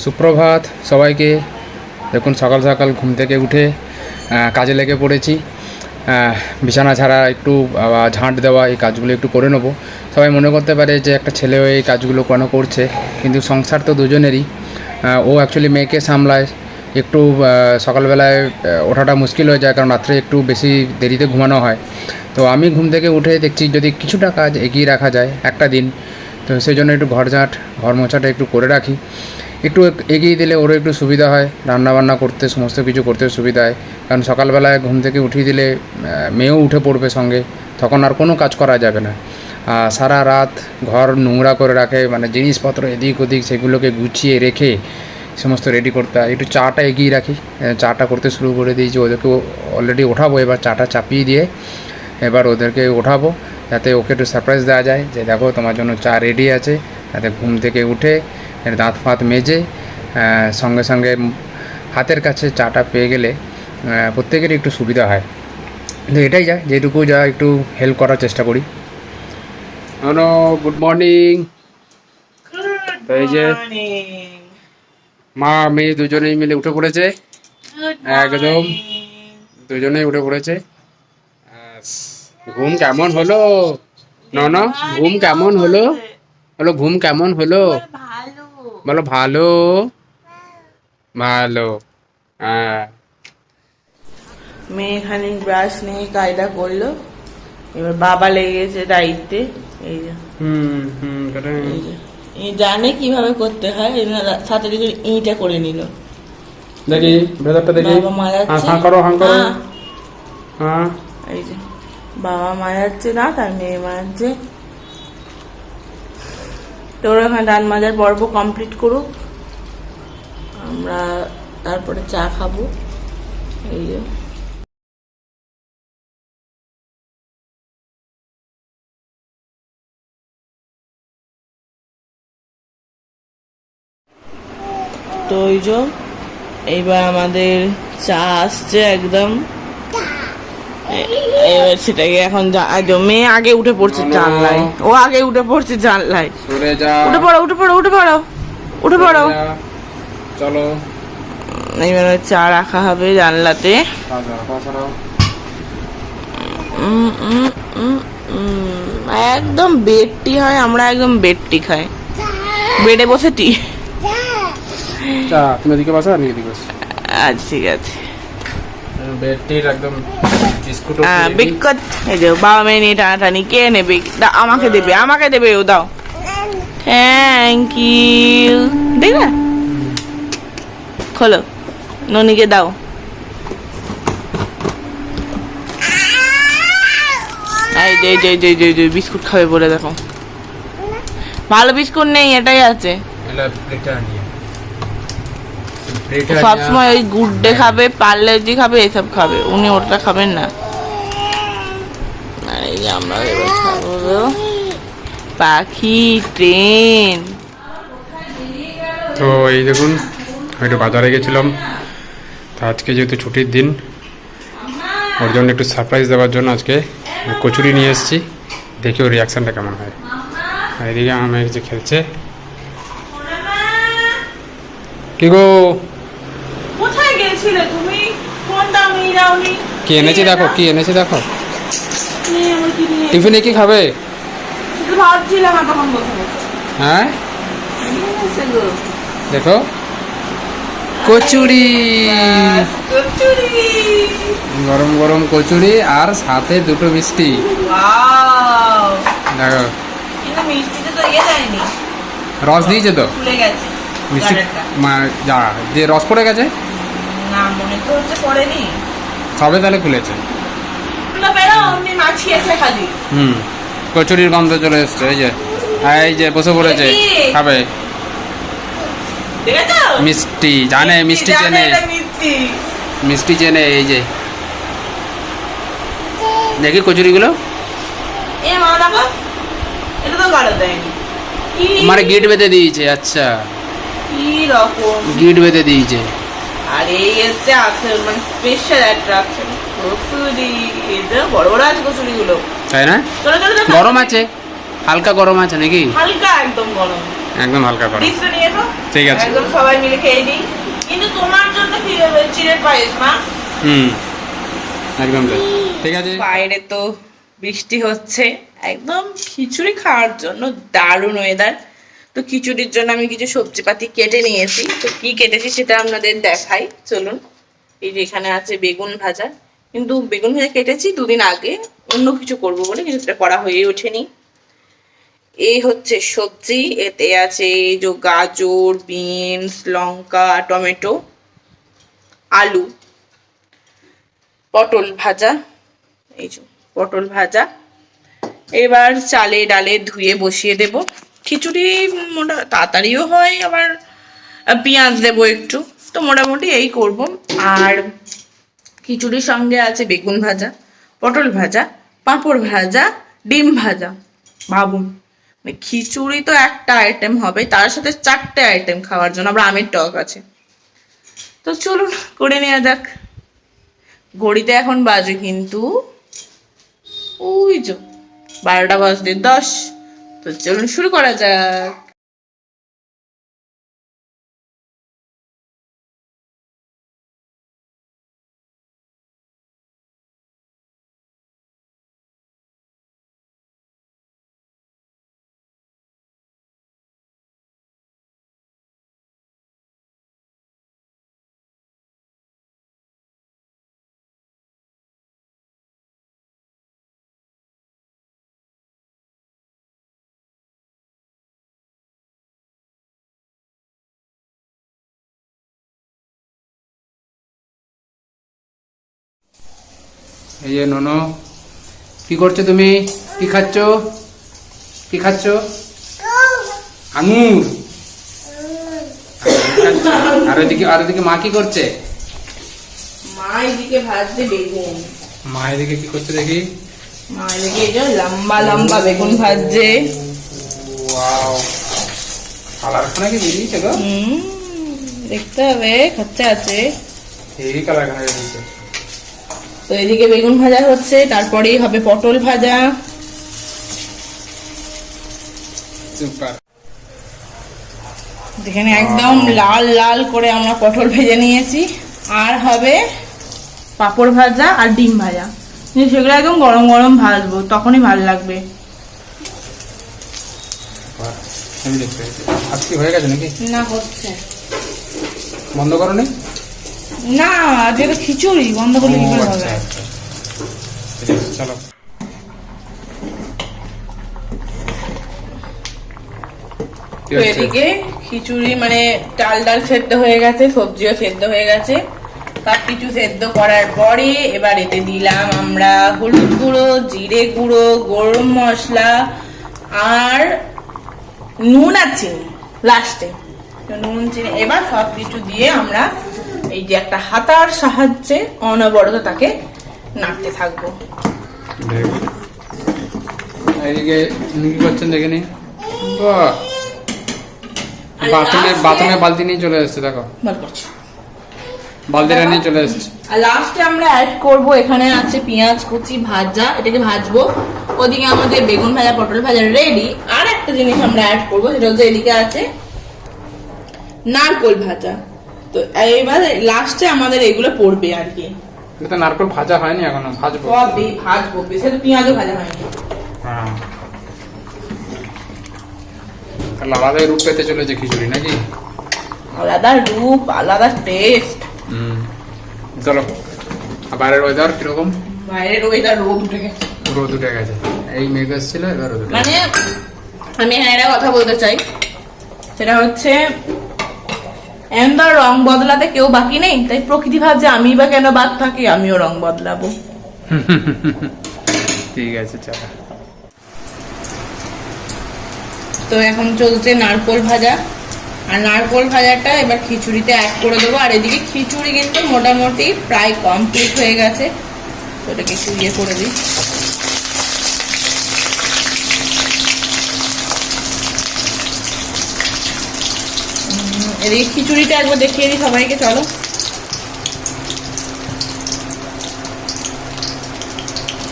সুপ্রভাত সবাইকে। দেখুন সকাল সকাল ঘুম থেকে উঠে কাজে লেগে পড়েছি। বিছানা ছাড়া একটু ঝাঁট দেওয়া, এই কাজগুলো একটু করে নেবো। সবাই মনে করতে পারে যে একটা ছেলে হয়ে এই কাজগুলো কেন করছে, কিন্তু সংসার তো দুজনেরই। ও অ্যাকচুয়ালি মেয়েকে সামলায়, একটু সকালবেলায় ওঠাটা মুশকিল হয়ে যায়, কারণ রাত্রে একটু বেশি দেরিতে ঘুমানো হয়। তো আমি ঘুম থেকে উঠে দেখছি যদি কিছুটা কাজ এগিয়ে রাখা যায় একটা দিন, তো সেই জন্য একটু ঘর মোছাটা একটু করে রাখি। একটু এগিয়ে দিলে ওরও একটু সুবিধা হয়, রান্নাবান্না করতে, সমস্ত কিছু করতে সুবিধা হয়। কারণ সকালবেলায় ঘুম থেকে উঠিয়ে দিলে মেয়েও উঠে পড়বে সঙ্গে, তখন আর কোনো কাজ করা যাবে না। সারা রাত ঘর নোংরা করে রাখে, মানে জিনিসপত্র এদিক ওদিক সেগুলোকে গুছিয়ে রেখে সমস্ত রেডি করতে হয়। একটু চাটা এগিয়ে রাখি, চাটা করতে শুরু করে দিয়েছি। ওদেরকে অলরেডি ওঠাবো, এবার চাটা চাপিয়ে দিয়ে এবার ওদেরকে ওঠাবো, যাতে ওকে একটু সারপ্রাইজ দেওয়া যায় যে দেখো তোমার জন্য চা রেডি আছে। যাতে ঘুম থেকে উঠে দাঁত ফাঁত মেজে সঙ্গে সঙ্গে হাতের কাছে চাটা পেয়ে গেলে প্রত্যেকেরই একটু সুবিধা হয়। কিন্তু এটাই যেটুকু একটু হেল্প করার চেষ্টা করি। Hello, good morning. তো এই যে মা মেয়ে দুজনেই মিলে উঠে পড়েছে, একদম দুজনেই উঠে পড়েছে। ঘুম কেমন হলো নন? ঘুম কেমন হলো? ঘুম কেমন হলো? বলো ভালো। ভালো, হ্যাঁ। মেয়ে খালি ব্রাশ নিয়ে কায়দা করলো, এবার বাবা লেগে গেছে দায়িত্বে। এই যে এই জানে কিভাবে করতে হয়, সাথে দিকে ইটা করে নিল। দেখি ভেতরটা দেখি। বাবা মারাচ্ছে, হাঁ করো, হাঁ করো। হ্যাঁ, এই যে বাবা মারাচ্ছে না, তার মেয়ে মারাচ্ছে। তোর এখানে দান মাজার পর্ব কমপ্লিট করুক, আমরা তারপরে চা খাবো। এই যে তো ওই যে এইবার আমাদের চা আসছে একদম। এবার সেটাকে এখন মেয়ে আগে উঠে পড়ছে জানলায়, ও আগে উঠে পড়ছে জানলায়। উঠে পড়ো, উঠে পড়ো, উঠে পড়ো, উঠে পড়ো। চলো এইবার চা রাখা হবে জানলাতে। একদম বেডটি হয়, আমরা একদম বেডটি খাই, বেডে বসে টি। তুমি এদিকে বসো, আমি এদিকে বসি। আচ্ছা ঠিক আছে। বেডটির একদম বিস্কুট বিকট। এই যে বাবা মেয়ে নিয়ে টানাটানি, কে নেবে? আমাকে দেবে, আমাকে দেবে, ও দাও। Thank you. দেখবে, খোলো, ননিকে দাও। এই যে বিস্কুট খাবে বলে দেখো, ভালো বিস্কুট নেই, এটাই আছে। সবসময় ওই গুড্ডে খাবে, পার্লেজি খাবে, এসব খাবে, উনি ওটা খাবেন না। এই যে আমরা এবার খাবো পাখি ট্রেন। তো এই দেখুন, একটু বাজারে গেছিলাম, তো আজকে যেহেতু ছুটির দিন, ওর জন্য একটু সারপ্রাইজ দেওয়ার জন্য আজকে কচুরি নিয়ে এসেছি। দেখি ওর রিয়াকশানটা কেমন হয়। আর এদিকে আমার মেয়ে যে খেলছে। কি গো, কোথায় গেছিলে তুমি? ফোনটা নিয়ে যাওনি? কি এনেছি দেখো, কি এনেছি দেখো। টিফিনে কি খাবে? ভাবছিলাম তখন বসে বসে। হ্যাঁ দেখো, কচুরি, গরম গরম কচুরি আর সাথে দুটো মিষ্টি। দেখো, রস দিয়েছে তো, মিষ্টি যা যে রস পড়ে গেছে, সবে তাহলে খুলেছে। কচুরির গন্ধ চলে এসছে। এই যে বসে পড়েছে, খাবে মিষ্টি, জানে মিষ্টি চেনে, মিষ্টি চেনে। এই যে দেখি কচুরিগুলো, মানে গিট বেঁধে দিয়েছে। আচ্ছা, গিট বেঁধে দিয়েছে। আর এই এসছে আছে মানে স্পেশাল অ্যাট্রাকশন কচুরি। এই বড় বড় আছে কচুরিগুলো, তাই না? গরম আছে, হালকা গরম আছে নাকি? হালকা একদম গরম। একদম হালকা করো। ডিশটা নিয়ে এসো। ঠিক আছে। একদম সবাই মিলে খেয়ে নিই। কিন্তু তোমার জন্য কি হবে চিড়ের পায়েস মা? একদম তাই। ঠিক আছে। বাইরে তো বৃষ্টি হচ্ছে, একদম খিচুড়ি খাওয়ার জন্য দারুণ ওয়েদার। তো খিচুড়ির জন্য আমি কিছু সবজিপাতি কেটে নিয়েছি। তো কি কেটেছি সেটা আপনাদের দেখাই, চলুন। এই যে এখানে আছে বেগুন ভাজা, কিন্তু বেগুন ভাজা কেটেছি দুদিন আগে অন্য কিছু করব বলে, কিন্তু সেটা করা হয়ে ওঠেনি। এই হচ্ছে সবজি, এতে আছে এই যে গাজর, বিনস, লঙ্কা, টমেটো, আলু, পটল ভাজা, এই যে পটল ভাজা। এবার চালে ডালে ধুয়ে বসিয়ে দেব। খিচুড়ি মোটা তাড়াতাড়িও হয়, আবার পেঁয়াজ দেবো একটু, তো মোটামুটি এই করব। আর খিচুড়ির সঙ্গে আছে বেগুন ভাজা, পটল ভাজা, পাঁপড় ভাজা, ডিম ভাজা। ভাবুন, মানে খিচুড়ি তো একটা আইটেম হবে, তার সাথে 4টে আইটেম খাওয়ার জন্য, আবার আমের টক আছে। তো চলুন করে নেওয়া যাক। ঘড়িতে এখন বাজে কিন্তু ওই যে 12:10। তো চলুন শুরু করা যাক। এই যে ননো, কি করছো তুমি? কি খাচ্ছ? কি খাচ্ছ? আঙুর। আর ওদিকে মা কি করছে? মা এদিকে ভাজছে বেগুন। মা এদিকে কি করছে দেখি? মা এদিকে এই যে লম্বা লম্বা বেগুন ভাজছে। ওয়াও, কালারখানা কি বেরিয়েছে গো? দেখতে হবে, খরচা আছে। এই কালারখানা বেরিয়েছে। তো এদিকে বেগুন ভাজা হচ্ছে, তারপরেই হবে পটল ভাজা। সুপার। যেখানে একদম লাল লাল করে আমরা পটল ভেজে নিয়েছি, আর হবে পাঁপড় ভাজা আর ডিম ভাজা। কিন্তু সেগুলো একদম গরম গরম ভাজবো, তখনই ভালো লাগবে। আমি দেখতে পাচ্ছি আজকে হয়ে গেছে নাকি? না হচ্ছে, বন্ধ করো নি? না আজকে তো খিচুড়ি, বন্ধ করলে কি করে হবে? চলো। তো এদিকে খিচুড়ি মানে চাল ডাল সেদ্ধ হয়ে গেছে, সবজিও সেদ্ধ হয়ে গেছে। সবকিছু সেদ্ধ করার পরে এবার এতে দিলাম আমরা হলুদ গুঁড়ো, জিরে গুঁড়ো, গরম মশলা আর নুন আর চিনি লাস্টে। নুন চিনি এবার সবকিছু দিয়ে আমরা এই যে একটা হাতার সাহায্যে অনবরত তাকে নাড়তে থাকবো। এইদিকে উনি কি করছেন দেখে নি? বাথরুমে বালতি নিয়ে চলে এসছে, দেখো বালতিটা নিয়ে চলে এসছে। আর লাস্টে আমরা অ্যাড করব, এখানে আছে পেঁয়াজ কুচি ভাজা, এটাকে ভাজবো। ওদিকে আমাদের বেগুন ভাজা পটল ভাজা রেডি। আর একটা জিনিস আমরা অ্যাড করবো, সেটা হচ্ছে এদিকে আছে নারকোল ভাজা। তো এবার লাস্টে আমাদের এগুলো পড়বে আর কি। এটা নারকোল ভাজা হয়নি এখনো, ভাজবো। ভাজবো, বেশি তো পেঁয়াজও ভাজা হয়নি। হ্যাঁ, আলাদাই রূপ পেতে চলেছে খিচুড়ি নাকি? আলাদা রূপ, আলাদা টেস্ট। চলো, বাইরের ওয়েদার কিরকম? বাইরের ওয়েদার রোদ উঠে গেছে। রোদ উঠে গেছে, এই মেঘ এসেছিল, এবার রোদ উঠে মানে আমি এখানে একটা কথা বলতে চাই, সেটা হচ্ছে এমন রং বদলাতে কেউ বাকি নেই, তাই প্রকৃতি ভাবছে আমি বা কেন বাদ থাকি, আমিও রং বদলাবো। ঠিক আছে, চলো। তো এখন চলছে নারকোল ভাজা, আর নারকোল ভাজাটা এবার খিচুড়িতে অ্যাড করে দেবো। আর এদিকে খিচুড়ি কিন্তু মোটামুটি প্রায় কমপ্লিট হয়ে গেছে, তো এটাকে একটু ইয়ে করে দিই। এদিকে খিচুড়িটা একবার দেখিয়ে দিই সবাইকে, চলো।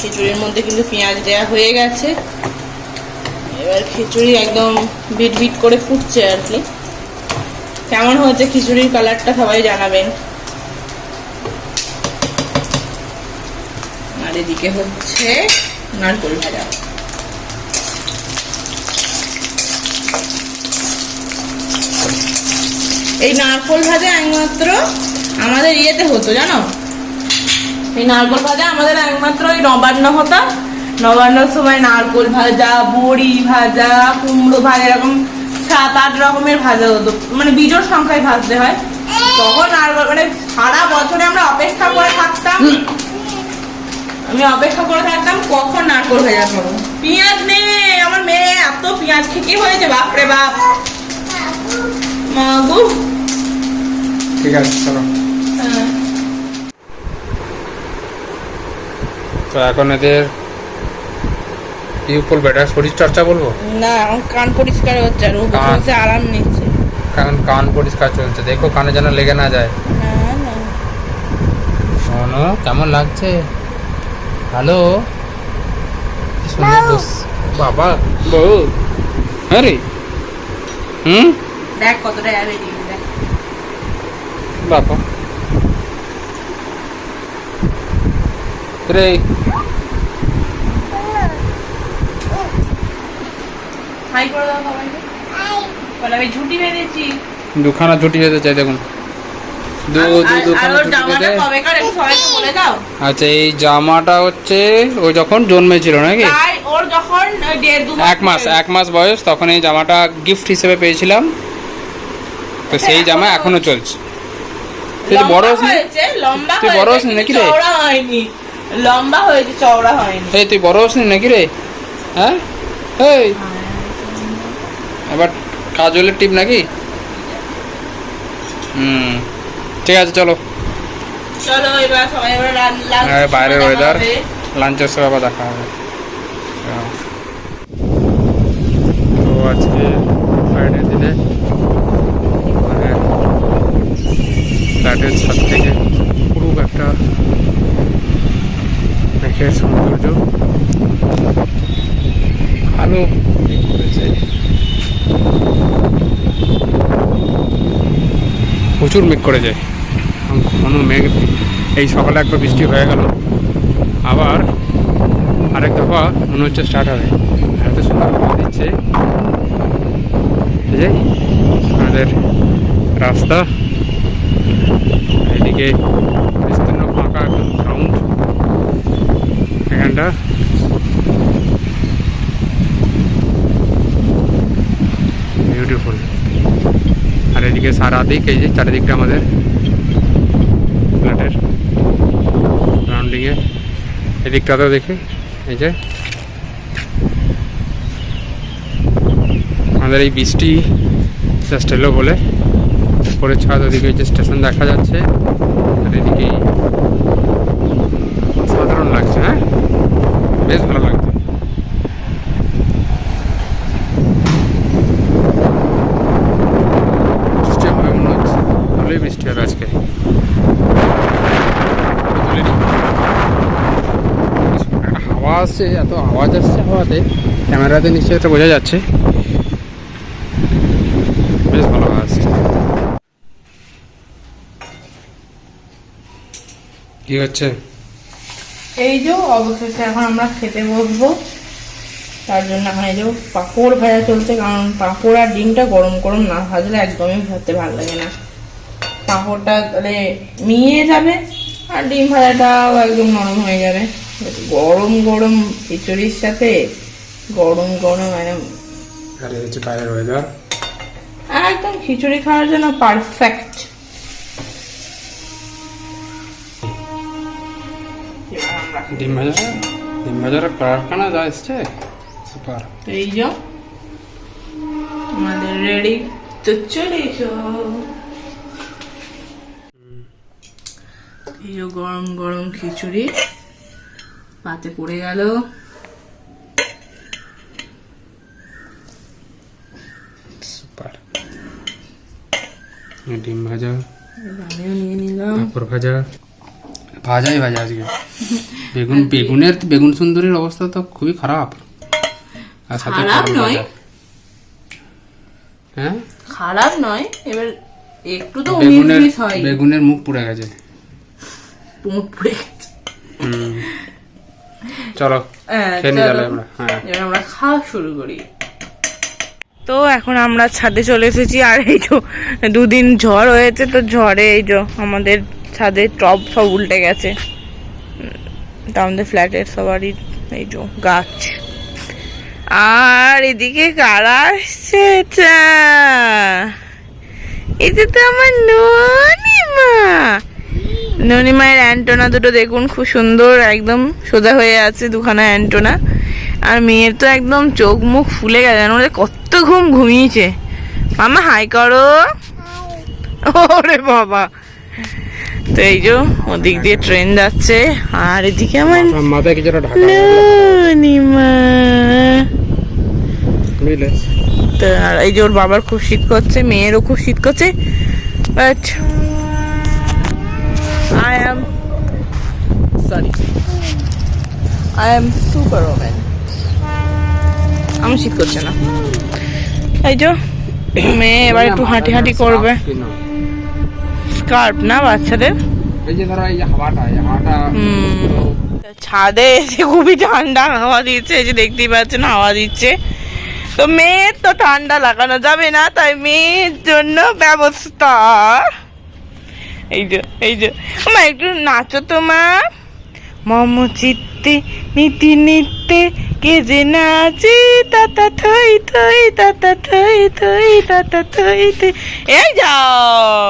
খিচুড়ির মধ্যে কিন্তু পেঁয়াজ দেওয়া হয়ে গেছে। এবার খিচুড়ি একদম বিট বিট করে ফুটছে আর কি। কেমন হয়েছে খিচুড়ির কালারটা সবাই জানাবেন। আর এদিকে হচ্ছে নারকেল ভাজা। এই নারকেল ভাজা একমাত্র আমাদের ইয়েতে হতো জানো, এই নারকেল ভাজা আমাদের একমাত্র ওই নবান্ন হতো। নবান্নর সময় নারকেল ভাজা, বড়ি ভাজা, কুমড়ো ভাজা, এরকম 7-8 রকমের ভাজা হতো, মানে বিজোড় সংখ্যায় ভাজতে হয়। তখন নারকেল মানে সারা বছরে আমরা অপেক্ষা করে থাকতাম, আমি অপেক্ষা করে থাকতাম কখন নারকেল ভাজা খাবো। পেঁয়াজ নেই, আমার মেয়ে এত পেঁয়াজ খেতে হয়েছে বাপরে বাপ। মাগো ঠিক আছে চলো। তো এখন এদের কি বলবো, এটা শরীর চর্চা বলবো না, কান পরিষ্কার হচ্ছে আর ও বসে বসে আরাম নিচ্ছে। কারণ কান পরিষ্কার চলছে, দেখো কানে যেন লেগে না যায়। না না শোনো কেমন লাগছে, হ্যালো সুন্দর বস বাবা বউ। আরে দেখ কতটা যাবে দেখ বাবা রে। হাই করে দাও সবাইকে, বলে আমি ঝুঁটি বেঁধেছি। দুখানা ছুটি যেতে চাই দেখুন, আর ওর জামাটা কবেকার একটু সবাইকে বলে দাও। আচ্ছা এই জামাটা হচ্ছে ওই যখন জন্মেছিল নাকি, তাই ওর যখন 1.5-2 এক মাস বয়স তখন এই জামাটা গিফট হিসেবে পেয়েছিলাম, তো সেই জামা এখনো চলছে। তুই তো বড় হয়েছে, লম্বা তুই বড় হসনি নাকি রে? চওড়া হয়নি, লম্বা হয়েছে চওড়া হয়নি। এই তুই বড় হসনি নাকি রে? হ্যাঁ এই এবার কাজলের টিপ নাকি? ঠিক আছে চলো চলো এবার সবাই এবার বাইরের ওয়েদার, লাঞ্চের সময় আবার দেখা হবে। তো আজকে ফ্রাইডে দিনে মানে ফ্ল্যাটের ছাদ থেকে পুরো একটা মেঘের সৌন্দর্য, আলো করেছে, প্রচুর মেঘ করে যায়, ঘন মেঘ। এই সকালে একবার বৃষ্টি হয়ে গেল, আবার আরেক দফা মনে হচ্ছে স্টার্ট হবে। এত সুন্দর হাওয়া দিচ্ছে, এই যে আমাদের রাস্তা, এদিকে বিস্তীর্ণ ফাঁকা একদম গ্রাউন্ড, এখানটা বিউটিফুল। আর এদিকে সারা দিক, এই যে চারিদিকটা আমাদের ফ্ল্যাটের সারাউন্ডিংয়ে, এদিকটাতেও দেখি এই যে আমাদের এই বৃষ্টি জাস্ট এলো বলে পরে ছাদ, ওদিকে যে স্টেশন দেখা যাচ্ছে, আর এদিকে সাধারণ লাগছে। হ্যাঁ বেশ ভালো লাগছে। বৃষ্টি হবে মনে হচ্ছে, ভালোই বৃষ্টি হবে আজকে। হাওয়া আসছে, এত আওয়াজ আসছে হাওয়াতে, ক্যামেরাতে নিশ্চয়ই এটা বোঝা যাচ্ছে, বেশ ভালো আওয়াজ আসছে। কি হচ্ছে? এই যে অবশেষে এখন আমরা খেতে বসবো, তার জন্য এখন এই যে পাঁপড় ভাজা চলছে, কারণ পাঁপড় আর ডিমটা গরম গরম না ভাজলে একদমই ভাজতে ভালো লাগে না। পাঁপড়টা তাহলে মিয়ে যাবে আর ডিম ভাজাটাও একদম নরম হয়ে যাবে। গরম গরম খিচুড়ির সাথে গরম গরম বাইরের ওয়েদার একদম খিচুড়ি খাওয়ার জন্য পারফেক্ট। ডিম ভাজার কারখানা যা এসছে সুপার। এই যে আমাদের রেডি, তো চলে এসো। এই যে গরম গরম খিচুড়ি পাতে পড়ে গেল। সুপার। ডিম ভাজা, আমিও নিয়ে নিলাম পাঁপড় ভাজা, ভাজাই ভাজা আজকে। বেগুন সুন্দরীর অবস্থা তো খুবই খারাপ, আর সাথে খারাপ পটল নয়। ভাজা। হ্যাঁ, খারাপ নয়, এবার একটু তো উনিশ বিশ হয়। বেগুনের মুখ পুড়ে গেছে। মুখ পুড়ে গেছে। চলো খেয়ে নিই তাহলে আমরা। হ্যাঁ, এবার আমরা খাওয়া শুরু করি। তো এখন আমরা ছাদে চলে এসেছি, আর এই তো দুদিন ঝড় হয়েছে, তো ঝড়ে এই যে আমাদের ছাদের টব সব উল্টে গেছে। তা আমাদের ফ্ল্যাটের সবারই এই যে গাছ। আর এদিকে কারা আসছে, এটা তো আমার ননিমায়ের অ্যান্টোনা দুটো দেখুন, খুব সুন্দর, একদম সোজা হয়ে আছে দুখানা অ্যান্টোনা। আর মেয়ের তো একদম চোখ মুখ ফুলে গেছে, ওদের কত ঘুমিয়েছে। মামা হাই করো। ওরে বাবা। তো এই যে ওদিক দিয়ে ট্রেন যাচ্ছে, আর এদিকে আমার মাথায় কিছুটা ঢাকা ননিমা। বুঝলে। তো আর এই যে ওর বাবার খুব শীত করছে, মেয়েরও খুব শীত করছে, বাট I am Superwoman. আমার শীত করছে না। এই যে মেয়ে এবার একটু হাঁটি হাঁটি করবে। স্কার্ফ না বাচ্চাদের। এই যে ধরো এই যে হাওয়াটা, ছাদে এসে খুবই ঠান্ডা হাওয়া দিচ্ছে, এই যে দেখতেই পাচ্ছেন হাওয়া দিচ্ছে। তো মেয়ের তো ঠান্ডা লাগানো যাবে না, তাই মেয়ের জন্য ব্যবস্থা। এই যে মা একটু নাচো তো মা। মম চিত্তে নীতি নিত্যে কে যে নাচে তাতা থই থই তাতা থই থই তাতা থই থই। এই যাও।